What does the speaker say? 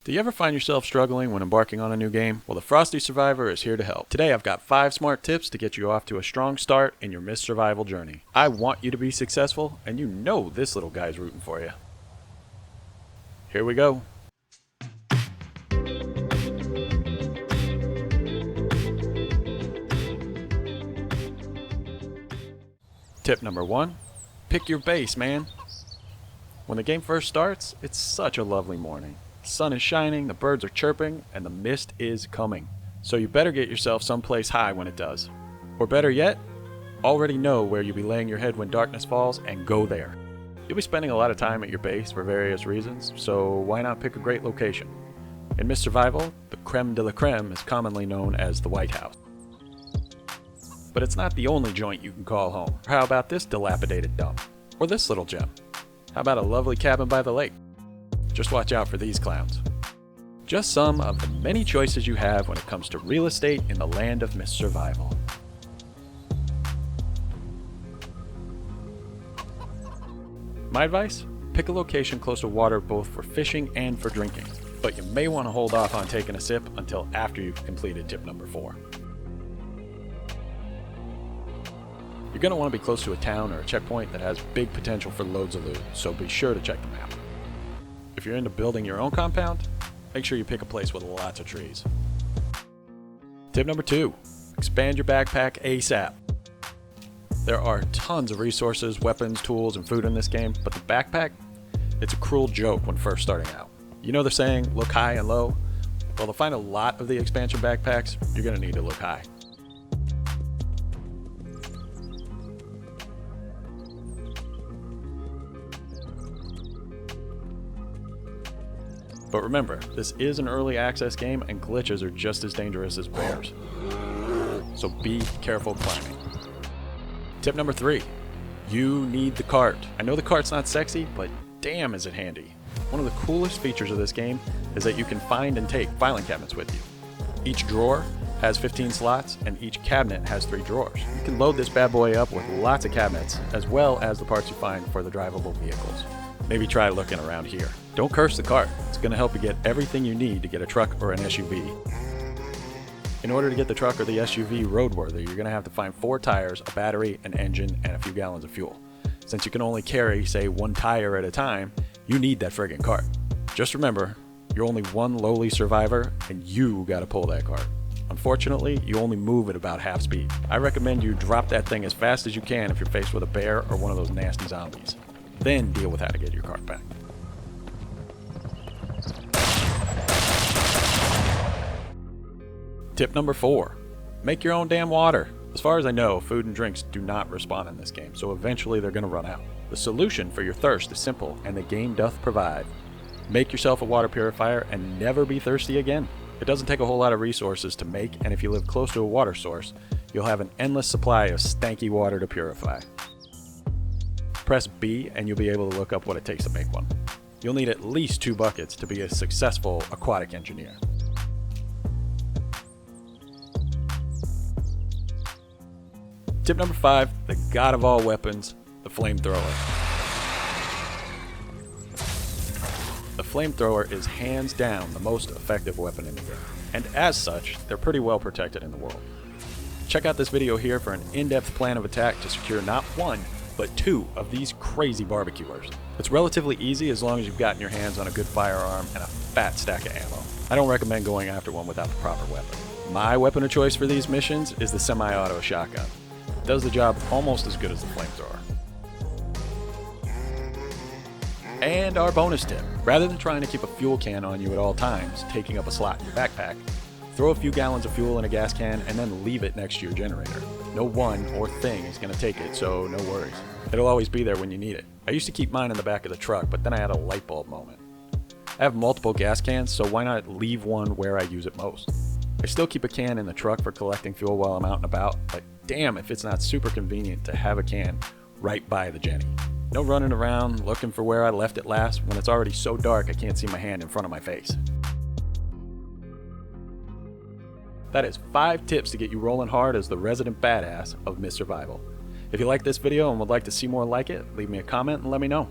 Do you ever find yourself struggling when embarking on a new game? Well, the Frosty Survivor is here to help. Today I've got 5 smart tips to get you off to a strong start in your Myst survival journey. I want you to be successful, and you know this little guy's rooting for you. Here we go. Tip number 1, pick your base, man. When the game first starts, it's such a lovely morning. The sun is shining, the birds are chirping, and the mist is coming. So you better get yourself someplace high when it does. Or better yet, already know where you'll be laying your head when darkness falls and go there. You'll be spending a lot of time at your base for various reasons, so why not pick a great location? In Myst Survival, the creme de la creme is commonly known as the White House. But it's not the only joint you can call home. How about this dilapidated dump? Or this little gem? How about a lovely cabin by the lake? Just watch out for these clowns. Just some of the many choices you have when it comes to real estate in the land of Myst Survival. My advice? Pick a location close to water both for fishing and for drinking. But you may want to hold off on taking a sip until after you've completed tip number 4. You're going to want to be close to a town or a checkpoint that has big potential for loads of loot, so be sure to check the map. If you're into building your own compound, make sure you pick a place with lots of trees. Tip number 2, expand your backpack ASAP. There are tons of resources, weapons, tools, and food in this game, but the backpack, it's a cruel joke when first starting out. You know the saying, look high and low? Well, to find a lot of the expansion backpacks, you're going to need to look high. But remember, this is an early access game and glitches are just as dangerous as bears. So be careful climbing. Tip number 3, you need the cart. I know the cart's not sexy, but damn is it handy. One of the coolest features of this game is that you can find and take filing cabinets with you. Each drawer has 15 slots and each cabinet has 3 drawers. You can load this bad boy up with lots of cabinets as well as the parts you find for the drivable vehicles. Maybe try looking around here. Don't curse the cart. It's going to help you get everything you need to get a truck or an SUV. In order to get the truck or the SUV roadworthy, you're going to have to find 4 tires, a battery, an engine, and a few gallons of fuel. Since you can only carry, say, 1 tire at a time, you need that friggin' cart. Just remember, you're only one lowly survivor, and you got to pull that cart. Unfortunately, you only move at about half speed. I recommend you drop that thing as fast as you can if you're faced with a bear or one of those nasty zombies. Then deal with how to get your cart back. Tip number 4, make your own damn water. As far as I know, food and drinks do not respawn in this game, so eventually they're going to run out. The solution for your thirst is simple, and the game doth provide. Make yourself a water purifier and never be thirsty again. It doesn't take a whole lot of resources to make, and if you live close to a water source, you'll have an endless supply of stanky water to purify. Press B and you'll be able to look up what it takes to make one. You'll need at least 2 buckets to be a successful aquatic engineer. Tip number 5, the god of all weapons, the flamethrower. The flamethrower is hands down the most effective weapon in the game, and as such, they're pretty well protected in the world. Check out this video here for an in-depth plan of attack to secure not 1, but 2 of these crazy barbecuers. It's relatively easy as long as you've gotten your hands on a good firearm and a fat stack of ammo. I don't recommend going after one without the proper weapon. My weapon of choice for these missions is the semi-auto shotgun. It does the job almost as good as the flamethrower. And our bonus tip, rather than trying to keep a fuel can on you at all times, taking up a slot in your backpack, throw a few gallons of fuel in a gas can and then leave it next to your generator. No one or thing is going to take it, so no worries. It'll always be there when you need it. I used to keep mine in the back of the truck, but then I had a light bulb moment. I have multiple gas cans, so why not leave one where I use it most? I still keep a can in the truck for collecting fuel while I'm out and about, but damn if it's not super convenient to have a can right by the Jenny. No running around looking for where I left it last when it's already so dark I can't see my hand in front of my face. That is 5 tips to get you rolling hard as the resident badass of Myst Survival. If you like this video and would like to see more like it, leave me a comment and let me know.